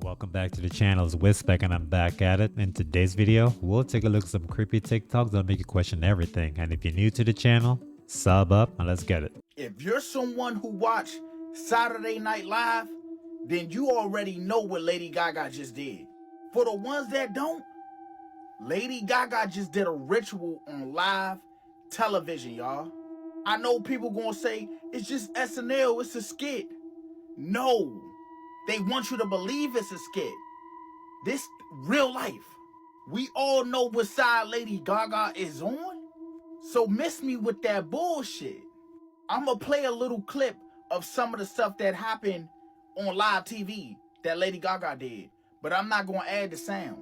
Welcome back to the channel. It's WIZSPEK and I'm back at it. In today's video, we'll take a look at some creepy TikToks that'll make you question everything. And if you're new to the channel, sub up and let's get it. If you're someone who watched Saturday Night Live, then you already know what Lady Gaga just did. For the ones that don't, Lady Gaga just did a ritual on live television, y'all. I know people gonna say, it's just SNL, it's a skit. No, they want you to believe it's a skit. This real life. We all know what side Lady Gaga is on. So miss me with that bullshit. I'm gonna play a little clip of some of the stuff that happened on live TV that Lady Gaga did. But I'm not gonna add the sound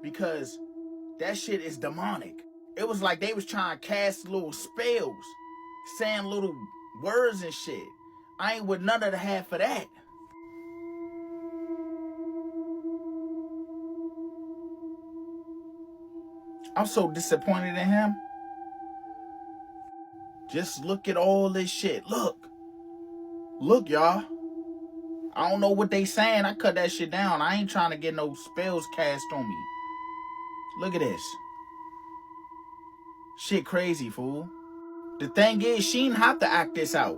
because that shit is demonic. It was like they was trying to cast little spells, saying little words and shit. I ain't with none of the half of that. I'm so disappointed in him. Just look at all this shit. Look. Look, y'all. I don't know what they saying. I cut that shit down. I ain't trying to get no spells cast on me. Look at this. Shit crazy, fool. The thing is, she didn't have to act this out.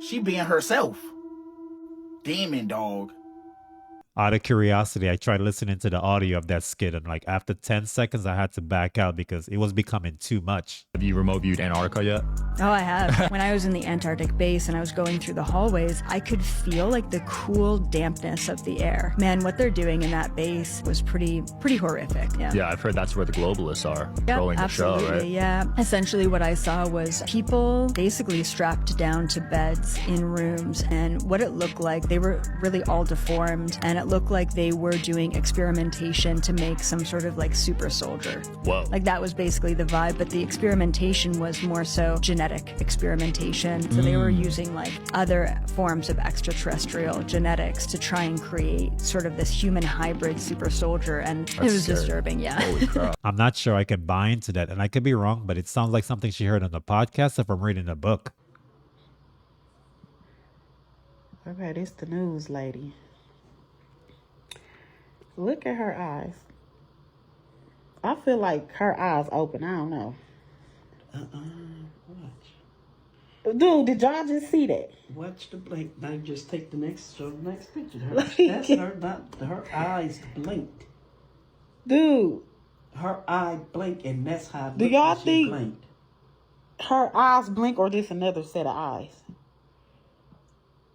She being herself. Demon dog. Out of curiosity, I tried listening to the audio of that skit and like after 10 seconds, I had to back out because it was becoming too much. Have you remote viewed Antarctica yet? Oh, I have. When I was in the Antarctic base and I was going through the hallways, I could feel like the cool dampness of the air. Man, what they're doing in that base was pretty horrific. Yeah. Yeah, I've heard that's where the globalists are trolling the absolutely, show, right? Yeah. Essentially what I saw was people basically strapped down to beds in rooms, and what it looked like, they were really all deformed, and it looked like they were doing experimentation to make some sort of like super soldier. Whoa. Like that was basically the vibe, but the experimentation was more so genetic experimentation. So they were using like other forms of extraterrestrial genetics to try and create sort of this human hybrid super soldier, and it was scary. disturbing, yeah. Holy crap. I'm not sure I can buy into that, and I could be wrong, but it sounds like something she heard on the podcast or from reading a book. Okay, this the news lady. Look at her eyes. I feel like her eyes open. I don't know. Watch. Dude, did y'all just see that? Watch the blink. Now just take the next picture. Like- That's her. Not her eyes blinked. Dude, Her eye blinked, and that's how. Do y'all she think- blinked. her eyes blink or just another set of eyes?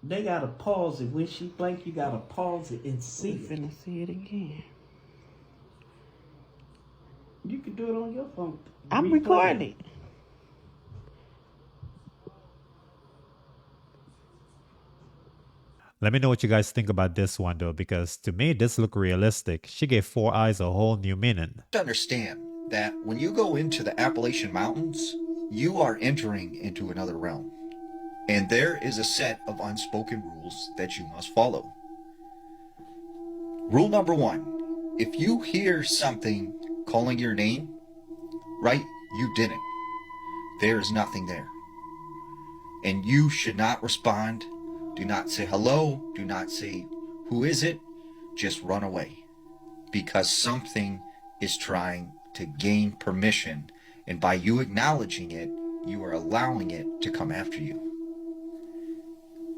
They gotta pause it when she blinked. You gotta pause it and see We it. finna see it again. You can do it on your phone. I'm Replay recording it. Let me know what you guys think about this one though, because to me, this looked realistic. She gave 4 eyes a whole new meaning. To understand that when you go into the Appalachian Mountains, you are entering into another realm. And there is a set of unspoken rules that you must follow. Rule number 1, if you hear something calling your name, right, you didn't. There is nothing there. And you should not respond. Do not say hello. Do not say, who is it? Just run away. Because something is trying to gain permission. And by you acknowledging it, you are allowing it to come after you.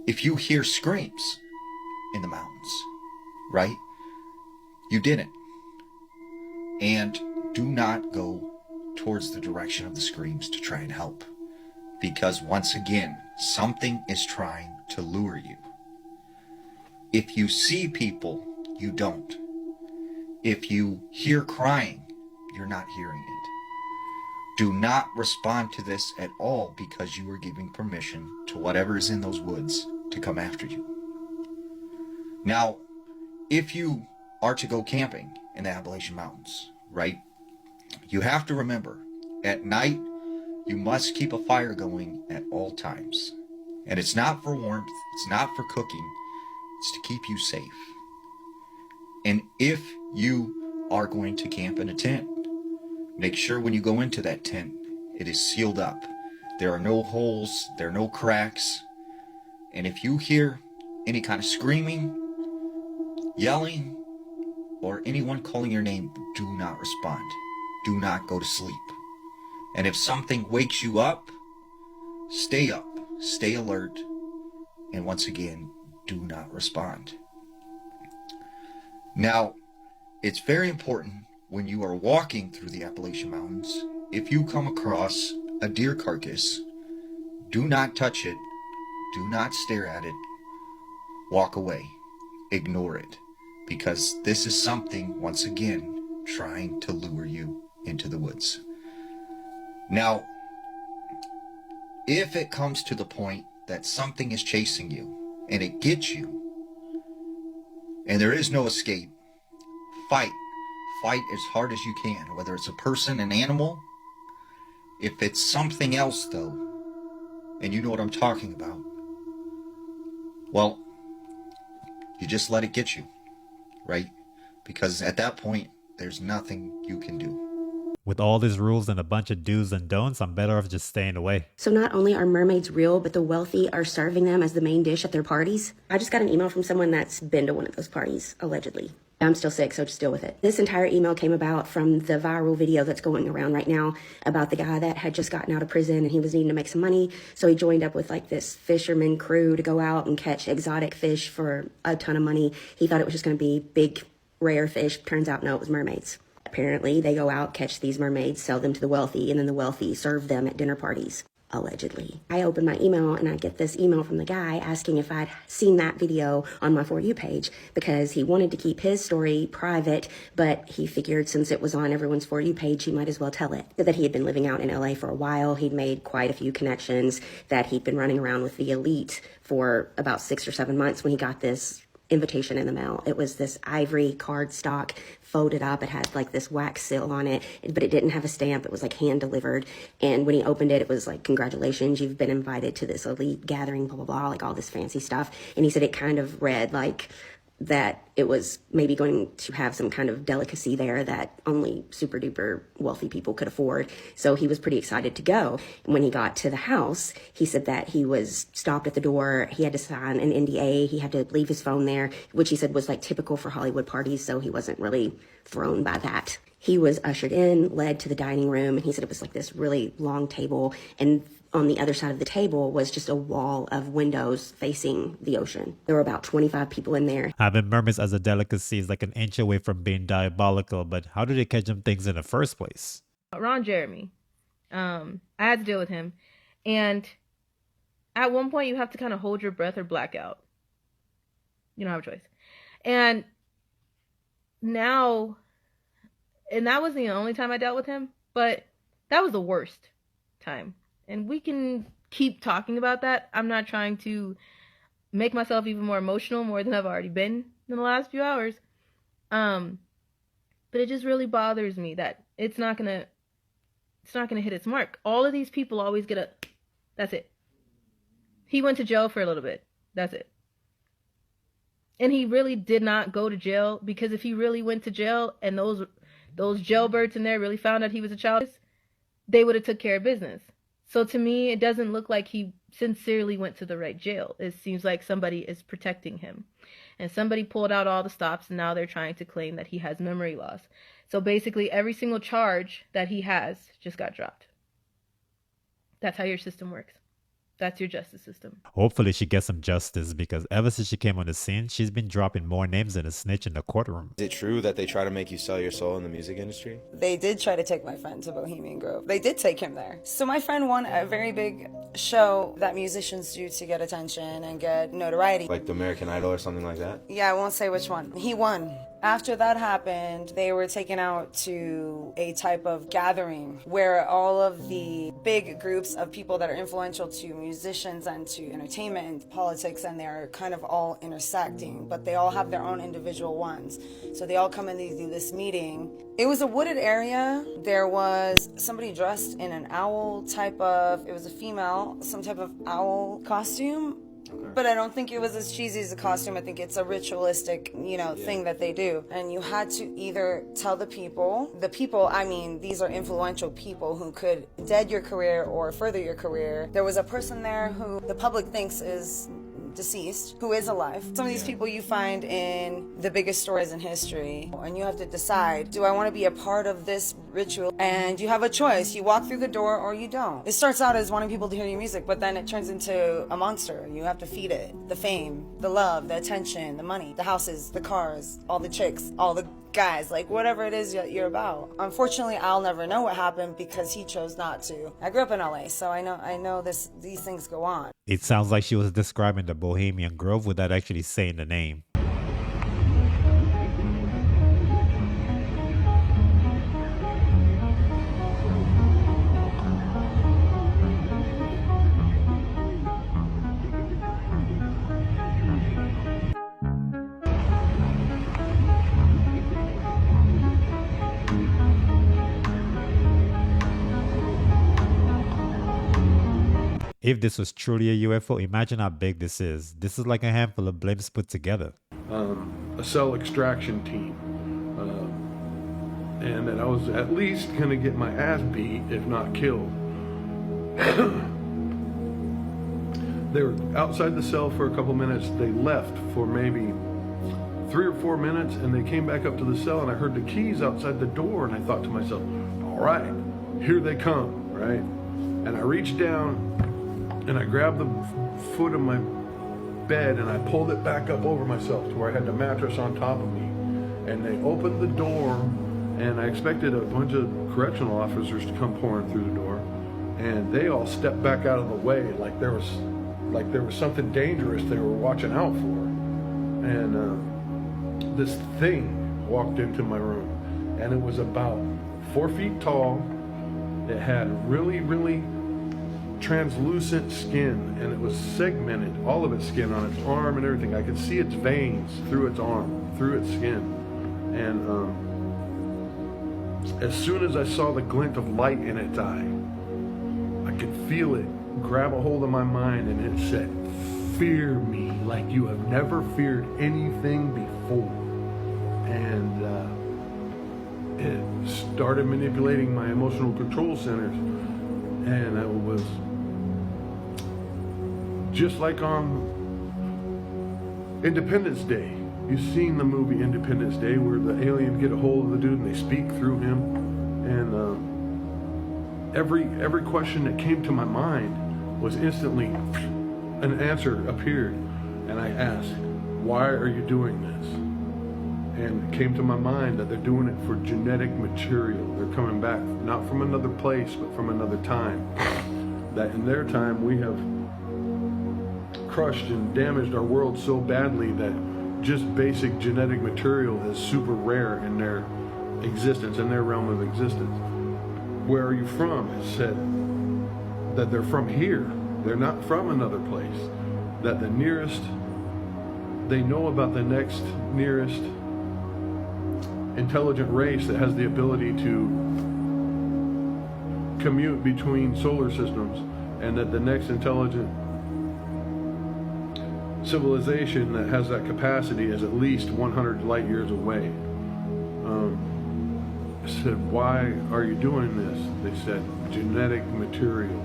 If you hear screams in the mountains, right? You didn't. And do not go towards the direction of the screams to try and help. Because once again, something is trying to lure you. If you see people, you don't. If you hear crying, you're not hearing it. Do not respond to this at all because you are giving permission to whatever is in those woods to come after you. Now, if you are to go camping in the Appalachian Mountains, right, you have to remember, at night, you must keep a fire going at all times. And it's not for warmth, it's not for cooking, it's to keep you safe. And if you are going to camp in a tent, make sure when you go into that tent, it is sealed up. There are no holes, there are no cracks. And if you hear any kind of screaming, yelling, or anyone calling your name, do not respond. Do not go to sleep. And if something wakes you up, stay alert, and once again, do not respond. Now, it's very important when you are walking through the Appalachian Mountains, if you come across a deer carcass, do not touch it, do not stare at it, walk away, ignore it, because this is something, once again, trying to lure you into the woods. Now, if it comes to the point that something is chasing you and it gets you and there is no escape, fight as hard as you can, whether it's a person, an animal. If it's something else though, and you know what I'm talking about, well, you just let it get you, right? Because at that point, there's nothing you can do. With all these rules and a bunch of do's and don'ts, I'm better off just staying away. So not only are mermaids real, but the wealthy are serving them as the main dish at their parties. I just got an email from someone that's been to one of those parties, allegedly. I'm still sick, so just deal with it. This entire email came about from the viral video that's going around right now about the guy that had just gotten out of prison and he was needing to make some money. So he joined up with like this fisherman crew to go out and catch exotic fish for a ton of money. He thought it was just going to be big, rare fish. Turns out, no, it was mermaids. Apparently, they go out, catch these mermaids, sell them to the wealthy, and then the wealthy serve them at dinner parties. Allegedly. I open my email and I get this email from the guy asking if I'd seen that video on my For You page because he wanted to keep his story private, but he figured since it was on everyone's For You page, he might as well tell it. That he had been living out in LA for a while. He'd made quite a few connections, that he'd been running around with the elite for about 6 or 7 months when he got this invitation in the mail. It was this ivory cardstock folded up. It had like this wax seal on it, but it didn't have a stamp. It was like hand delivered. And when he opened it, it was like, congratulations, you've been invited to this elite gathering, blah, blah, blah, like all this fancy stuff. And he said it kind of read like that it was maybe going to have some kind of delicacy there that only super duper wealthy people could afford. So he was pretty excited to go. And when he got to the house, he said that he was stopped at the door. He had to sign an NDA. He had to leave his phone there, which he said was like typical for Hollywood parties. So he wasn't really thrown by that. He was ushered in, led to the dining room, and he said it was like this really long table. And on the other side of the table was just a wall of windows facing the ocean. There were about 25 people in there. Having mermaids as a delicacy is like an inch away from being diabolical, but how did they catch them things in the first place? Ron Jeremy. I had to deal with him. And at one point you have to kind of hold your breath or black out. You don't have a choice. And now, and that wasn't the only time I dealt with him, but that was the worst time. And we can keep talking about that. I'm not trying to make myself even more emotional, more than I've already been in the last few hours. But it just really bothers me that it's not gonna hit its mark. All of these people always get that's it. He went to jail for a little bit. That's it. And he really did not go to jail, because if he really went to jail and those jailbirds in there really found out he was a child, they would have took care of business. So to me, it doesn't look like he sincerely went to the right jail. It seems like somebody is protecting him. And somebody pulled out all the stops, and now they're trying to claim that he has memory loss. So basically, every single charge that he has just got dropped. That's how your system works. That's your justice system. Hopefully she gets some justice, because ever since she came on the scene, she's been dropping more names than a snitch in the courtroom. Is it true that they try to make you sell your soul in the music industry? They did try to take my friend to Bohemian Grove. They did take him there. So my friend won a very big show that musicians do to get attention and get notoriety. Like the American Idol or something like that? Yeah, I won't say which one. He won. After that happened, they were taken out to a type of gathering where all of the big groups of people that are influential to musicians and to entertainment and politics, and they're kind of all intersecting, but they all have their own individual ones. So they all come in to do this meeting. It was a wooded area. There was somebody dressed in an owl type of, it was a female, some type of owl costume. But I don't think it was as cheesy as a costume. I think it's a ritualistic, thing that they do. And you had to either tell the people, I mean, these are influential people who could dead your career or further your career. There was a person there who the public thinks is deceased who is alive. Some of these people you find in the biggest stories in history, and you have to decide, do I want to be a part of this ritual? And you have a choice. You walk through the door or you don't. It starts out as wanting people to hear your music, but then it turns into a monster. You have to feed it the fame, the love, the attention, the money, the houses, the cars, all the chicks, all the guys, like whatever it is that you're about. Unfortunately, I'll never know what happened because he chose not to. I grew up in LA, so I know these things go on. It sounds like she was describing the Bohemian Grove without actually saying the name. If this was truly a UFO, imagine how big this is. This is like a handful of blimps put together. A cell extraction team. And that I was at least going to get my ass beat, if not killed. They were outside the cell for a couple minutes. They left for maybe 3 or 4 minutes, and they came back up to the cell, and I heard the keys outside the door, and I thought to myself, all right, here they come, right? And I reached down, and I grabbed the foot of my bed and I pulled it back up over myself to where I had the mattress on top of me. And they opened the door, and I expected a bunch of correctional officers to come pouring through the door, and they all stepped back out of the way like there was something dangerous they were watching out for. And this thing walked into my room, and it was about 4 feet tall. It had really, really translucent skin, and it was segmented, all of its skin on its arm and everything. I could see its veins through its arm, through its skin. And as soon as I saw the glint of light in its eye, I could feel it grab a hold of my mind, and it said, fear me like you have never feared anything before. And it started manipulating my emotional control centers, and it was just like on Independence Day. You've seen the movie Independence Day, where the aliens get a hold of the dude and they speak through him. And every question that came to my mind was instantly, an answer appeared. And I asked, why are you doing this? And it came to my mind that they're doing it for genetic material. They're coming back, not from another place, but from another time. That in their time, we have crushed and damaged our world so badly that just basic genetic material is super rare in their existence, in their realm of existence. Where are you from? It said that they're from here. They're not from another place. That the nearest, they know about the next nearest intelligent race that has the ability to commute between solar systems, and that the next intelligent civilization that has that capacity is at least 100 light years away. I said, why are you doing this? They said, genetic material.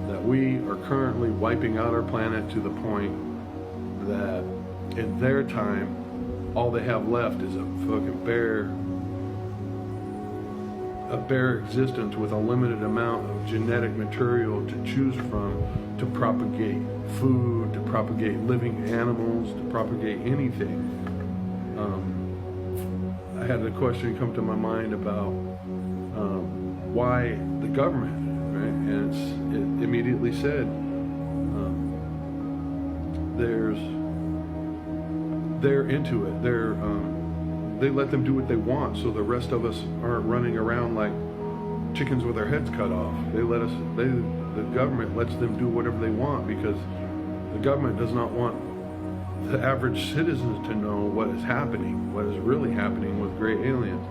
That we are currently wiping out our planet to the point that in their time, all they have left is a fucking bare existence with a limited amount of genetic material to choose from to propagate food, to propagate living animals, to propagate anything. I had a question come to my mind about why the government, right? And it immediately said, they're into it. They let them do what they want, so the rest of us aren't running around like chickens with their heads cut off. The government lets them do whatever they want, because the government does not want the average citizens to know what is happening, what is really happening with great aliens.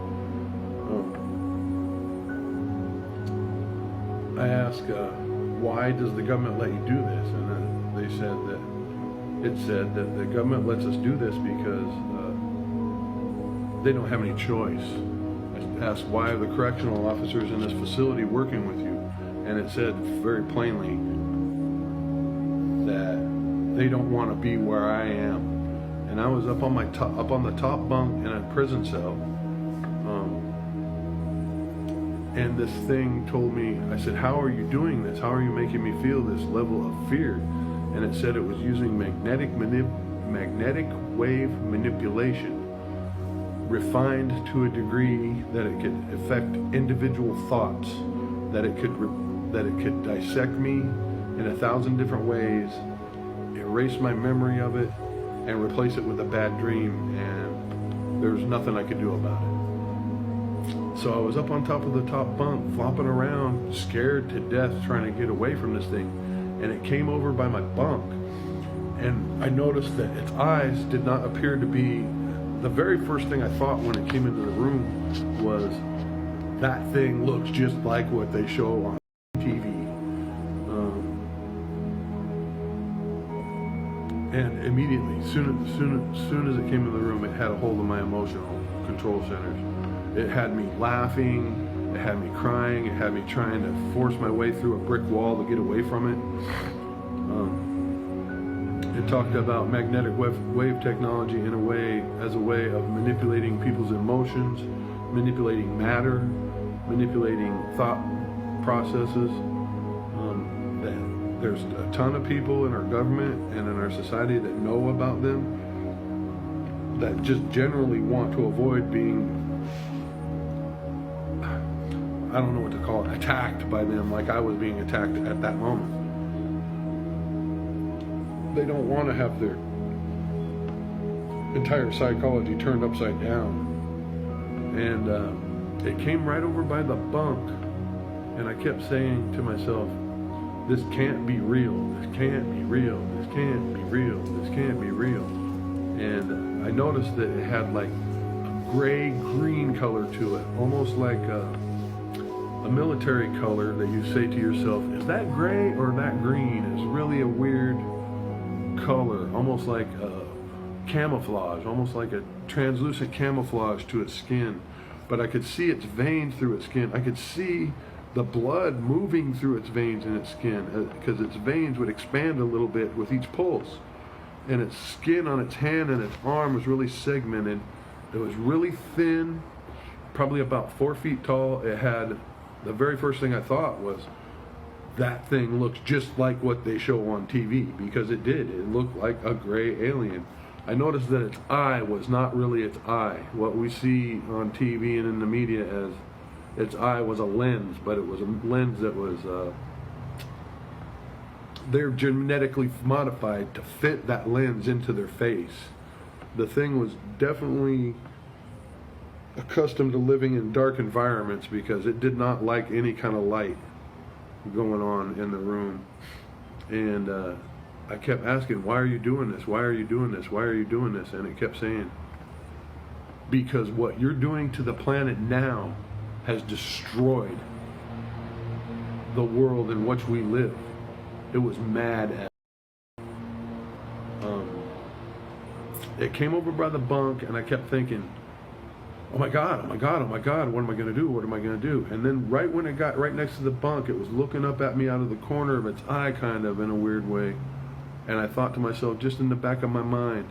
I asked, why does the government let you do this? And they said that it said that the government lets us do this because they don't have any choice. I asked, why are the correctional officers in this facility working with you? And it said very plainly that they don't want to be where I am. And I was up on the top bunk in a prison cell. And this thing told me, I said, how are you doing this? How are you making me feel this level of fear? And it said it was using magnetic wave manipulation, refined to a degree that it could affect individual thoughts, that it could dissect me in 1,000 different ways, erase my memory of it, and replace it with a bad dream, and there was nothing I could do about it. So I was up on top of the top bunk, flopping around, scared to death, trying to get away from this thing, and it came over by my bunk, and I noticed that its eyes did not appear to be. The very first thing I thought when it came into the room was, that thing looks just like what they show on TV. And immediately, soon as it came in the room, it had a hold of my emotional control centers. It had me laughing, it had me crying, it had me trying to force my way through a brick wall to get away from it. It talked about magnetic wave technology in as a way of manipulating people's emotions, manipulating matter, manipulating thought processes. There's a ton of people in our government and in our society that know about them, that just generally want to avoid being, I don't know what to call it, attacked by them like I was being attacked at that moment. They don't want to have their entire psychology turned upside down. And it came right over by the bunk, and I kept saying to myself, this can't be real, this can't be real, this can't be real, this can't be real. And I noticed that it had like a gray-green color to it, almost like a military color that you say to yourself, is that gray or that green? It's really a weird color, almost like a camouflage, almost like a translucent camouflage to its skin. But I could see its veins through its skin. I could see the blood moving through its veins in its skin, because its veins would expand a little bit with each pulse. And its skin on its hand and its arm was really segmented. It was really thin, probably about 4 feet tall. It had, the very first thing I thought was, that thing looks just like what they show on TV, because it did. It looked like a gray alien. I noticed that its eye was not really its eye. What we see on TV and in the media as its eye was a lens, but it was a lens that was, they're genetically modified to fit that lens into their face. The thing was definitely accustomed to living in dark environments because it did not like any kind of light going on in the room. And I kept asking, why are you doing this? Why are you doing this? Why are you doing this? And it kept saying, because what you're doing to the planet now has destroyed the world in which we live. It was mad at. It came over by the bunk, and I kept thinking, oh my God, oh my God, oh my God, what am I going to do? What am I going to do? And then right when it got right next to the bunk, it was looking up at me out of the corner of its eye, kind of, in a weird way. And I thought to myself, just in the back of my mind,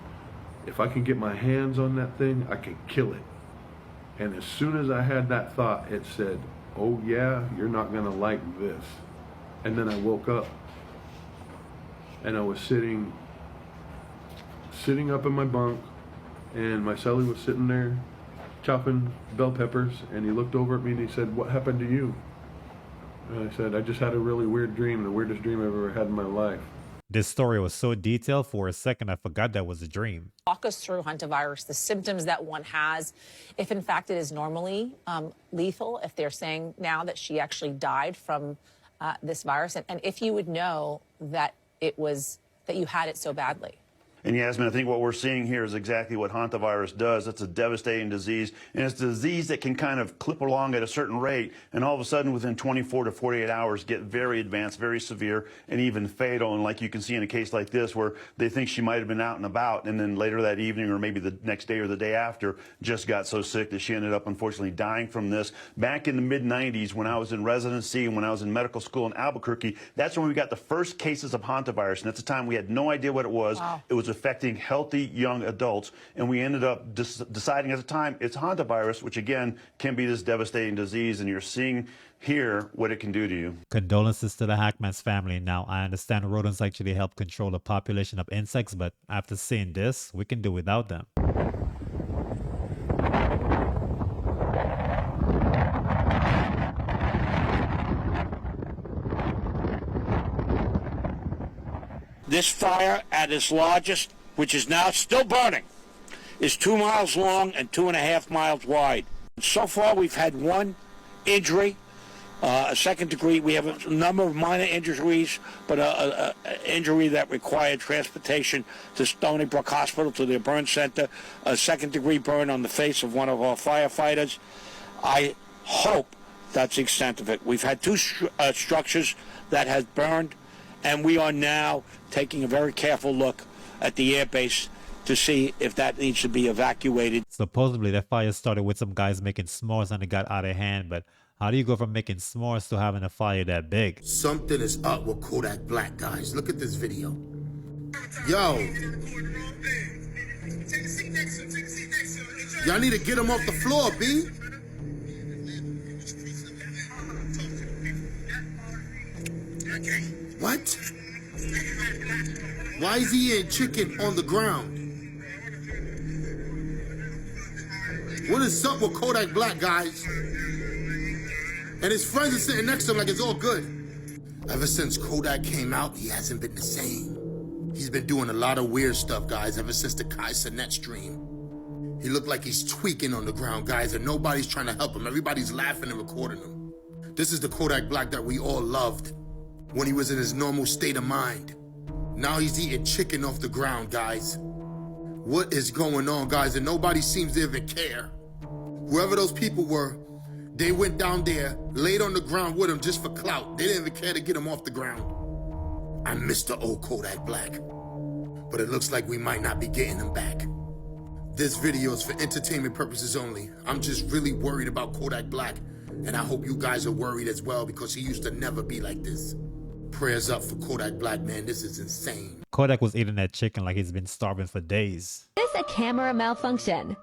if I can get my hands on that thing, I can kill it. And as soon as I had that thought, it said, oh yeah, you're not going to like this. And then I woke up, and I was sitting up in my bunk, and my cellie was sitting there chopping bell peppers, and he looked over at me and he said, what happened to you? And I said, I just had a really weird dream, the weirdest dream I've ever had in my life. This story was so detailed, for a second I forgot that was a dream. Walk us through hantavirus, the symptoms that one has, if in fact it is normally lethal, if they're saying now that she actually died from this virus, and if you would know that it was, that you had it so badly. And Yasmin, I think what we're seeing here is exactly what hantavirus does. It's a devastating disease, and it's a disease that can kind of clip along at a certain rate, and all of a sudden within 24 to 48 hours get very advanced, very severe, and even fatal. And like you can see in a case like this where they think she might have been out and about, and then later that evening or maybe the next day or the day after just got so sick that she ended up unfortunately dying from this. Back in the mid-90s when I was in residency and when I was in medical school in Albuquerque, that's when we got the first cases of hantavirus, and at the time we had no idea what it was. Wow. It was affecting healthy young adults, and we ended up deciding at the time it's hantavirus, which again can be this devastating disease, and you're seeing here what it can do to you. Condolences to the Hackman's family. Now, I understand rodents actually help control the population of insects, but after seeing this, we can do without them. This fire at its largest, which is now still burning, is 2 miles long and 2.5 miles wide. So far, we've had one injury, a second degree. We have a number of minor injuries, but an injury that required transportation to Stony Brook Hospital to their burn center, a second degree burn on the face of one of our firefighters. I hope that's the extent of it. We've had two structures that have burned, and we are now taking a very careful look at the airbase to see if that needs to be evacuated. Supposedly that fire started with some guys making s'mores and it got out of hand, but how do you go from making s'mores to having a fire that big? Something is up with Kodak Black, guys. Look at this video. Yo. Y'all need to get him off the floor, B. What? Why is he eating chicken on the ground? What is up with Kodak Black, guys? And his friends are sitting next to him like it's all good. Ever since Kodak came out, he hasn't been the same. He's been doing a lot of weird stuff, guys, ever since the Kai Cenat stream. He looked like he's tweaking on the ground, guys, and nobody's trying to help him. Everybody's laughing and recording him. This is the Kodak Black that we all loved when he was in his normal state of mind. Now he's eating chicken off the ground, guys. What is going on, guys? And nobody seems to even care. Whoever those people were, they went down there, laid on the ground with him just for clout. They didn't even care to get him off the ground. I miss the old Kodak Black, but it looks like we might not be getting him back. This video is for entertainment purposes only. I'm just really worried about Kodak Black, and I hope you guys are worried as well because he used to never be like this. Prayers up for Kodak Black, man. This is insane. Kodak was eating that chicken like he's been starving for days. Is a camera malfunction?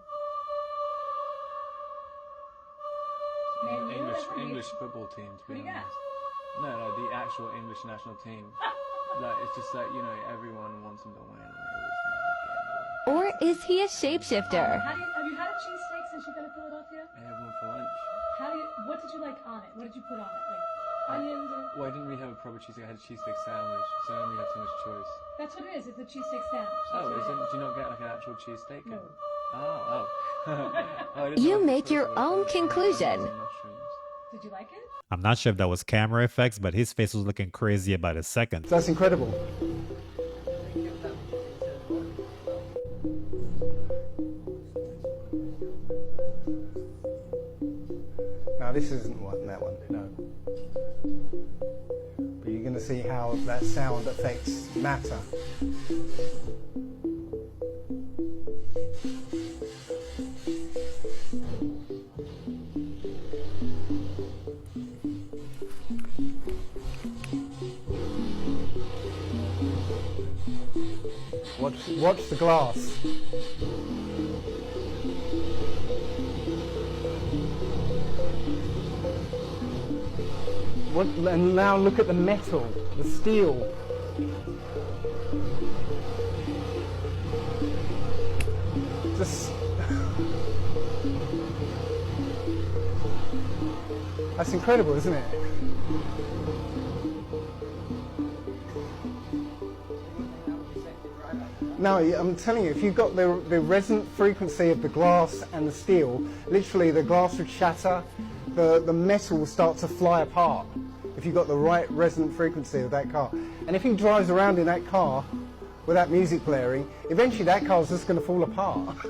English football team, to be honest. No, like the actual English national team. Like it's just like, you know, everyone wants them to win and they always never get in the way. Or is he a shapeshifter? Have you had a cheesesteak since you've been in Philadelphia? I had one for lunch. What did you like on it? What did you put on it? Like onions or? Well, I didn't really have a proper cheesesteak. I had a cheesesteak sandwich, so I didn't really have too much choice. That's what it is. It's a cheesesteak sandwich. Oh, do you not get like an actual cheesesteak? No. Oh. You make your own conclusion. Did you like it? I'm not sure if that was camera effects, but his face was looking crazy about a second. That's incredible. Now this isn't that one, no. But you're going to see how that sound affects matter. Watch the glass. And now look at the metal, the steel. Just that's incredible, isn't it? No, I'm telling you, if you've got the resonant frequency of the glass and the steel, literally the glass would shatter, the metal will start to fly apart if you've got the right resonant frequency of that car. And if he drives around in that car with that music blaring, eventually that car's just going to fall apart.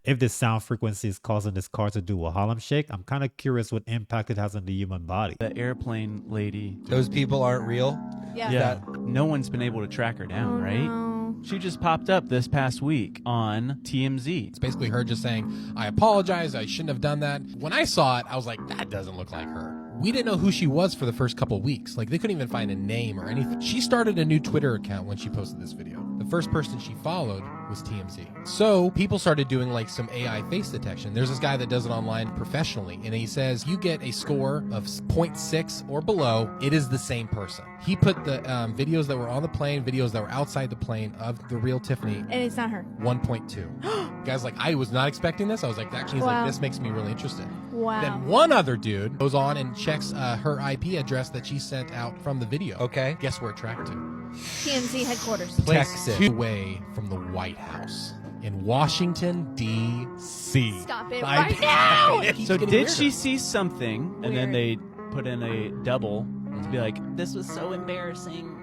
If this sound frequency is causing this car to do a Harlem shake, I'm kind of curious what impact it has on the human body. The airplane lady. Those people aren't real? Yeah. No one's been able to track her down, right? No. She just popped up this past week on TMZ. It's basically her just saying, I apologize, I shouldn't have done that. When I saw it, I was like, that doesn't look like her. We didn't know who she was for the first couple weeks. Like, they couldn't even find a name or anything. She started a new Twitter account when she posted this video. The first person she followed was TMZ. So people started doing like some AI face detection. There's this guy that does it online professionally, and he says you get a score of 0.6 or below, it is the same person. He put the videos that were on the plane, videos that were outside the plane of the real Tiffany. And it's not her. 1.2. Guys, like, I was not expecting this. I was like, actually, he's like, this makes me really interested. Wow. Then one other dude goes on and checks her IP address that she sent out from the video. Okay. Guess where it tracked to? TMZ headquarters. Texas. Away from the White House in Washington, D.C. Stop it right now! So did she see something, and then they put in a double to be like, this was so embarrassing.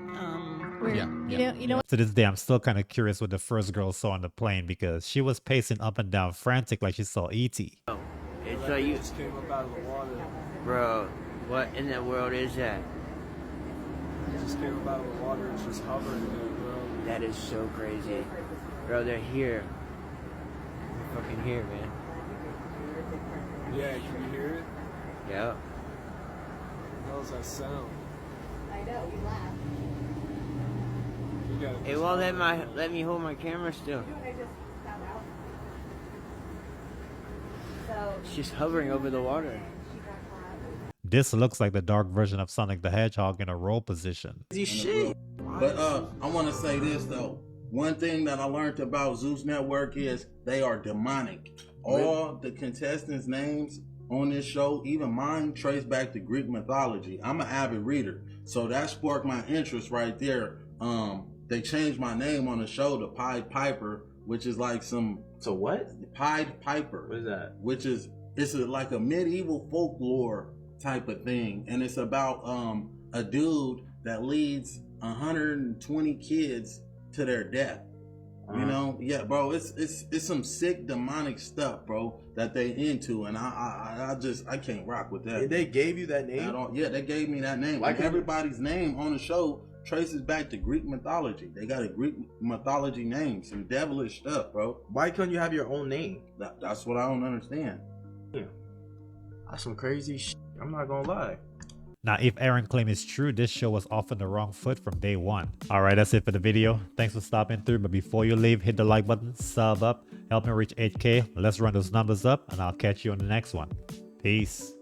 You know. To this day, I'm still kind of curious what the first girl saw on the plane because she was pacing up and down frantic like she saw E.T. It's like you just came up out of the water. Bro, what in the world is that? It just came up out of the water. It's just hovering there, bro. That is so crazy. Bro, they're here. They're fucking here, man. Yeah, can you hear it? Yep. What the hell is that sound? I know, we laughed. It won't let me hold my camera still. It's just hovering over the water. This looks like the dark version of Sonic the Hedgehog in a roll position. But I want to say this though. One thing that I learned about Zeus Network is they are demonic. All the contestants' names on this show, even mine, trace back to Greek mythology. I'm an avid reader, so that sparked my interest right there. They changed my name on the show to Pied Piper, which is like some... So what? Pied Piper. What is that? Which is, like a medieval folklore type of thing. And it's about a dude that leads 120 kids to their death. You know? Yeah, bro, it's some sick demonic stuff, bro, that they into. And I can't rock with that. They gave you that name? Yeah, they gave me that name. Like everybody's name on the show traces back to Greek mythology. They got a Greek mythology name, some devilish stuff, bro. Why couldn't you have your own name? That's what I don't understand. Yeah. That's some crazy shit. I'm not gonna lie. Now, if Aaron's claim is true, this show was off on the wrong foot from day one. Alright, that's it for the video. Thanks for stopping through, but before you leave, hit the like button, sub up, help me reach 8K. Let's run those numbers up, and I'll catch you on the next one. Peace.